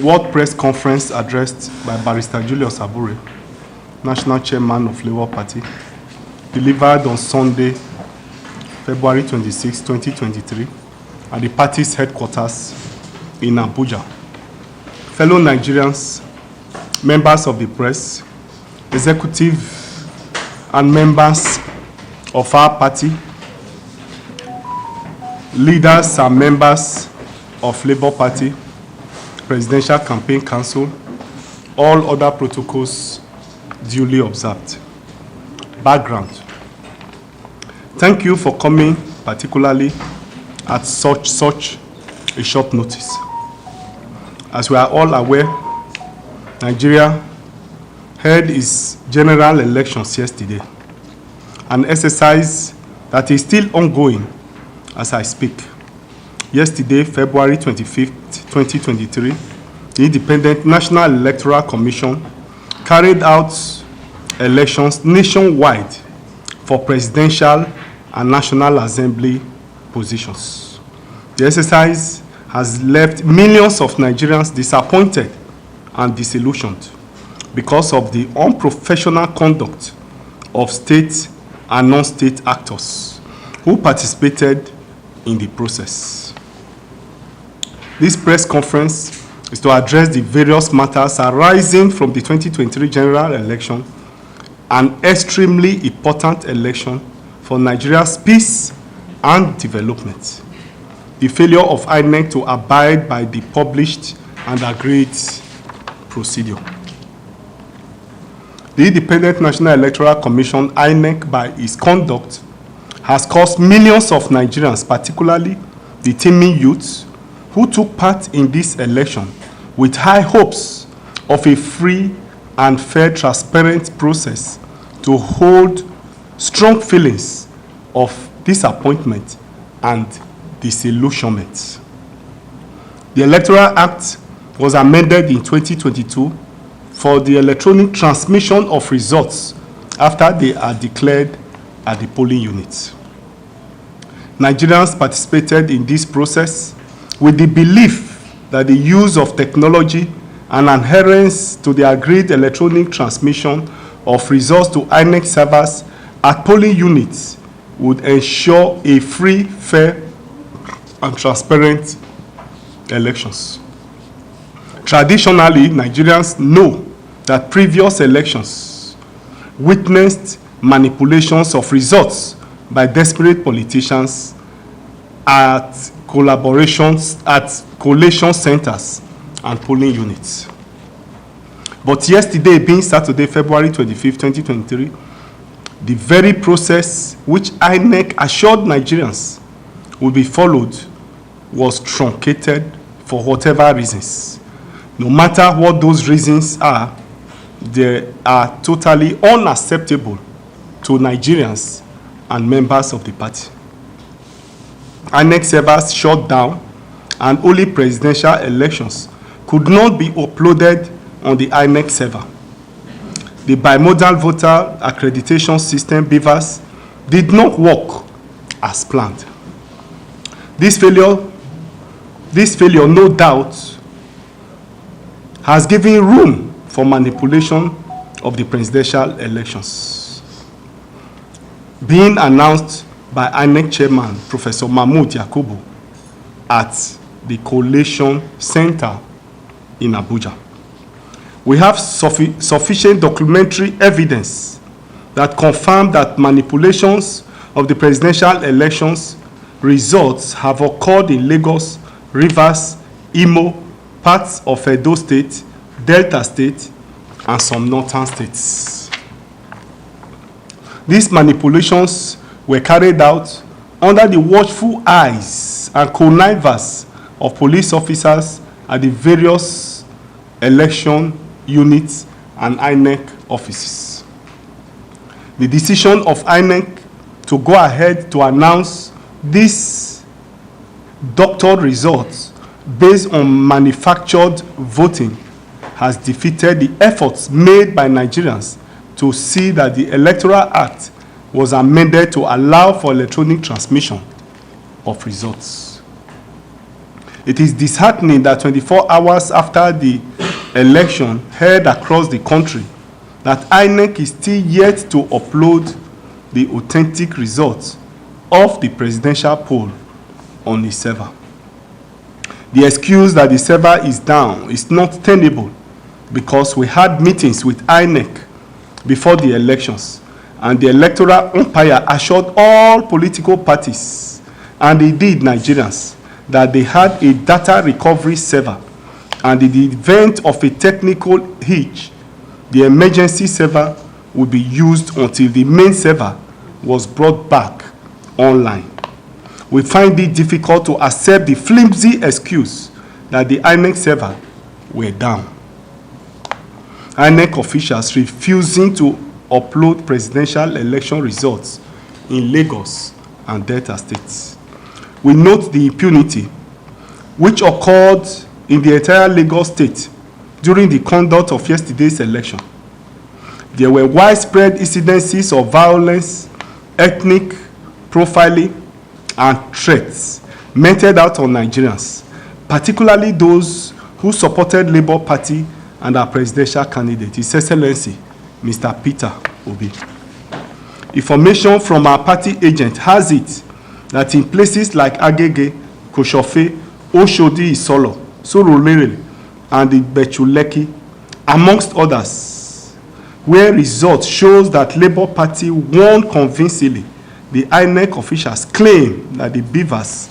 World Press Conference addressed by Barrister Julius Abure, National Chairman of Labour Party, delivered on Sunday, February 26, 2023, at the party's headquarters in Abuja. Fellow Nigerians, members of the press, executive and members of our party, leaders and members of Labour Party, Presidential Campaign Council, all other protocols duly observed. Background. Thank you for coming, particularly at such a short notice. As we are all aware, Nigeria held its general elections yesterday, an exercise that is still ongoing as I speak. Yesterday, February 25th, 2023, the Independent National Electoral Commission carried out elections nationwide for presidential and National Assembly positions. The exercise has left millions of Nigerians disappointed and disillusioned because of the unprofessional conduct of state and non-state actors who participated in the process. This press conference is to address the various matters arising from the 2023 general election, an extremely important election for Nigeria's peace and development. The failure of INEC to abide by the published and agreed procedure. The Independent National Electoral Commission, INEC, by its conduct, has caused millions of Nigerians, particularly the teeming youths, who took part in this election with high hopes of a free and fair, transparent process, to hold strong feelings of disappointment and disillusionment. The Electoral Act was amended in 2022 for the electronic transmission of results after they are declared at the polling units. Nigerians participated in this process with the belief that the use of technology and adherence to the agreed electronic transmission of results to INEC servers at polling units would ensure a free, fair, and transparent elections. Traditionally, Nigerians know that previous elections witnessed manipulations of results by desperate politicians at collaborations at collation centers and polling units. But yesterday, being Saturday, February 25, 2023, the very process which INEC assured Nigerians would be followed was truncated for whatever reasons. No matter what those reasons are, they are totally unacceptable to Nigerians and members of the party. INEC servers shut down, and only presidential elections could not be uploaded on the INEC server. The bimodal voter accreditation system, BVAS, did not work as planned. This failure, no doubt, has given room for manipulation of the presidential elections. Being announced by INEC Chairman Professor Mahmood Yakubu at the Collation Center in Abuja. We have sufficient documentary evidence that confirm that manipulations of the presidential elections results have occurred in Lagos, Rivers, Imo, parts of Edo State, Delta State, and some northern states. These manipulations were carried out under the watchful eyes and connivance of police officers at the various election units and INEC offices. The decision of INEC to go ahead to announce these doctored results based on manufactured voting has defeated the efforts made by Nigerians to see that the Electoral Act was amended to allow for electronic transmission of results. It is disheartening that 24 hours after the election held across the country, that INEC is still yet to upload the authentic results of the presidential poll on the server. The excuse that the server is down is not tenable because we had meetings with INEC before the elections, and the electoral umpire assured all political parties and indeed Nigerians that they had a data recovery server, and in the event of a technical hitch, the emergency server would be used until the main server was brought back online. We find it difficult to accept the flimsy excuse that the INEC server were down. INEC officials refusing to upload presidential election results in Lagos and Delta states. We note the impunity which occurred in the entire Lagos state during the conduct of yesterday's election. There were widespread incidences of violence, ethnic profiling, and threats meted out on Nigerians, particularly those who supported Labour Party and our presidential candidate, His Excellency, Mr. Peter Obi. Information from our party agent has it that in places like Agege, Koshofe, Oshodi Isolo, Surulere, and Ibejuleki, amongst others, where results shows that Labour Party won convincingly, the INEC officials claim that the beavers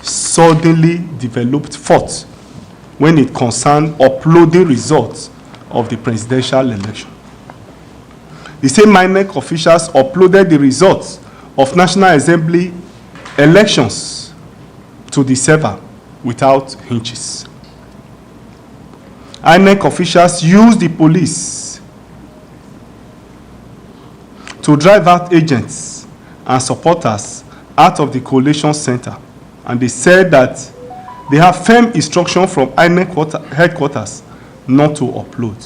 suddenly developed fault when it concerned uploading results of the presidential election. The same INEC officials uploaded the results of National Assembly elections to the server without hitches. INEC officials used the police to drive out agents and supporters out of the collation center, and they said that they have firm instruction from INEC headquarters not to upload.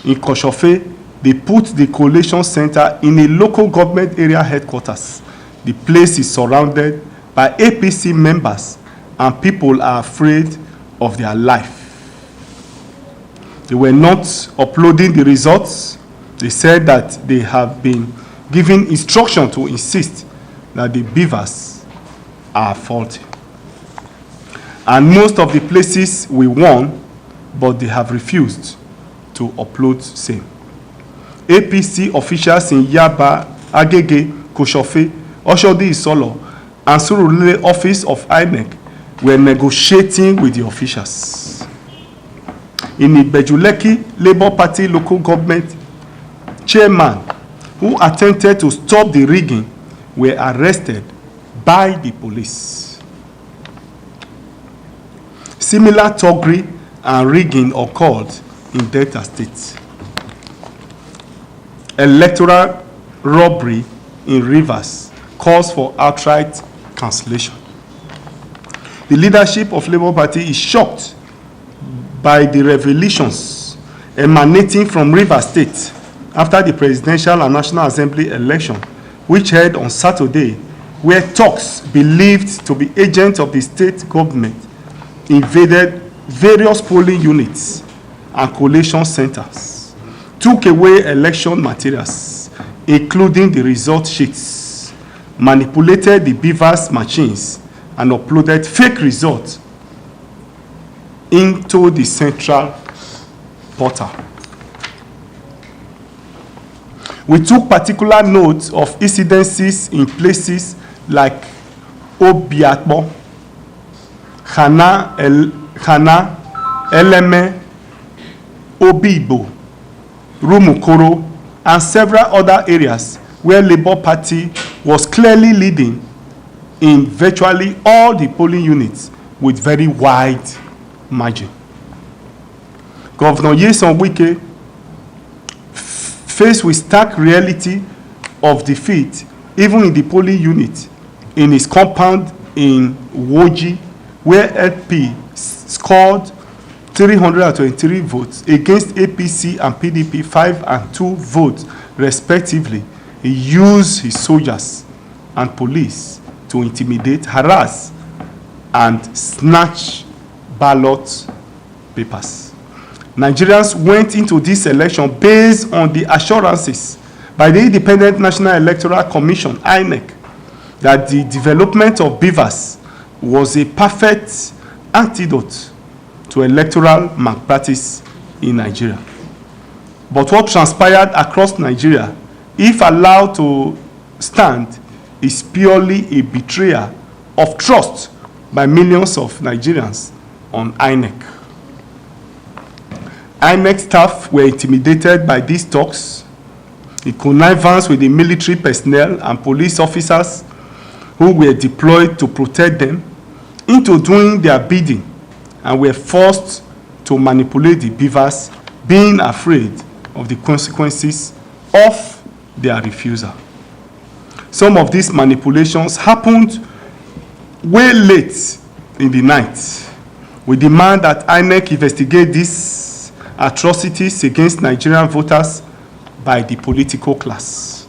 In Koshofe, they put the collation center in a local government area headquarters. The place is surrounded by APC members and people are afraid of their life. They were not uploading the results. They said that they have been given instruction to insist that the beavers are faulty. And most of the places we won, but they have refused to upload same. APC officials in Yaba, Agege, Koshofe, Oshodi Isolo, and Surulere office of INEC were negotiating with the officials. In Ibejuleki, Labour Party local government chairman who attempted to stop the rigging were arrested by the police. Similar thuggery and rigging occurred in Delta State. Electoral robbery in Rivers calls for outright cancellation. The leadership of Labour Party is shocked by the revelations emanating from Rivers State after the presidential and National Assembly election, which held on Saturday, where thugs believed to be agents of the state government invaded various polling units and collation centers, took away election materials, including the result sheets, manipulated the beavers' machines, and uploaded fake results into the central portal. We took particular note of incidences in places like Obiakpo, Hana, Eleme, Obibo, Rumukoro, and several other areas where Labour Party was clearly leading in virtually all the polling units with very wide margin. Governor Nyesom Wike, faced with stark reality of defeat, even in the polling unit, in his compound in Woji, where LP scored 323 votes against APC and PDP 5 and 2 votes respectively, he used his soldiers and police to intimidate, harass, and snatch ballot papers. Nigerians went into this election based on the assurances by the Independent National Electoral Commission, INEC, that the development of BVAS was a perfect antidote to electoral malpractice in Nigeria. But what transpired across Nigeria, if allowed to stand, is purely a betrayal of trust by millions of Nigerians on INEC. INEC staff were intimidated by these talks, in connivance with the military personnel and police officers who were deployed to protect them, into doing their bidding, and were forced to manipulate the BVAS, being afraid of the consequences of their refusal. Some of these manipulations happened way late in the night. We demand that INEC investigate these atrocities against Nigerian voters by the political class.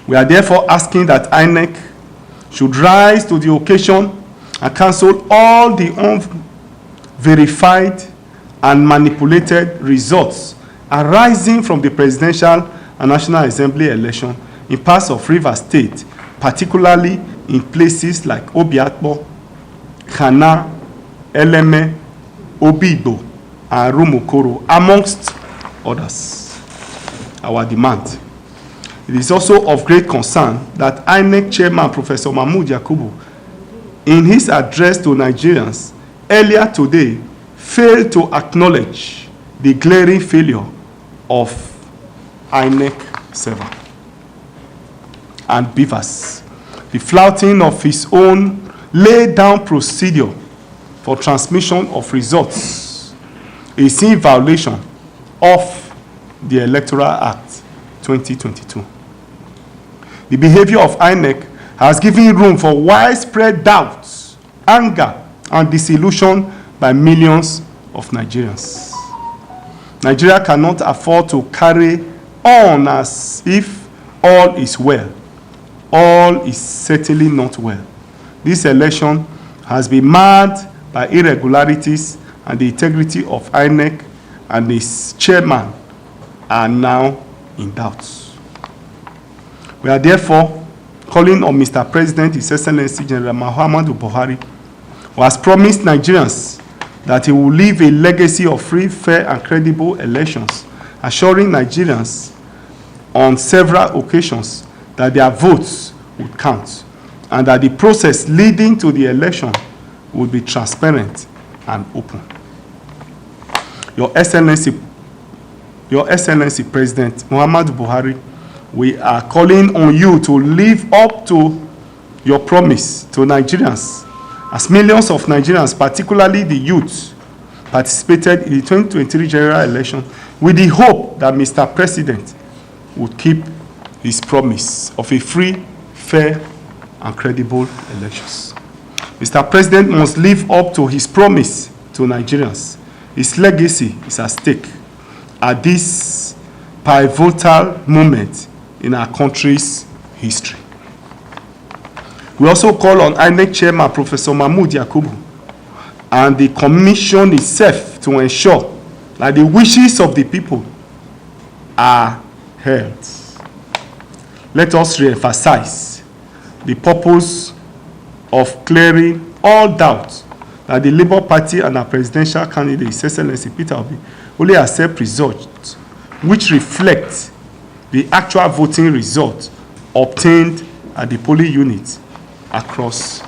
We are therefore asking that INEC should rise to the occasion and cancel all the unverified and manipulated results arising from the presidential and National Assembly election in parts of Rivers State, particularly in places like Obiakpo, Kana, Eleme, Obibo, and Rumokoro, amongst others. Our demand. It is also of great concern that INEC Chairman Professor Mahmood Yakubu, in his address to Nigerians earlier today, failed to acknowledge the glaring failure of INEC server and BVAS, the flouting of his own laid-down procedure for transmission of results is in violation of the Electoral Act 2022. The behavior of INEC has given room for widespread doubts, anger, and disillusion by millions of Nigerians. Nigeria cannot afford to carry on as if all is well. All is certainly not well. This election has been marred by irregularities, and the integrity of INEC and its chairman are now in doubt. We are therefore calling on Mr. President, His Excellency General Muhammadu Buhari, who has promised Nigerians that he will leave a legacy of free, fair, and credible elections, assuring Nigerians on several occasions that their votes would count, and that the process leading to the election would be transparent and open. Your Excellency President Muhammadu Buhari, we are calling on you to live up to your promise to Nigerians, as millions of Nigerians, particularly the youth, participated in the 2023 general election with the hope that Mr. President would keep his promise of a free, fair, and credible elections. Mr. President must live up to his promise to Nigerians. His legacy is at stake at this pivotal moment in our country's history. We also call on INEC Chairman Professor Mahmood Yakubu and the Commission itself to ensure that the wishes of the people are heard. Let us re-emphasize the purpose of clearing all doubt that the Labour Party and our presidential candidate, His Excellency Peter Obi, only accept results which reflect the actual voting result obtained at the polling units across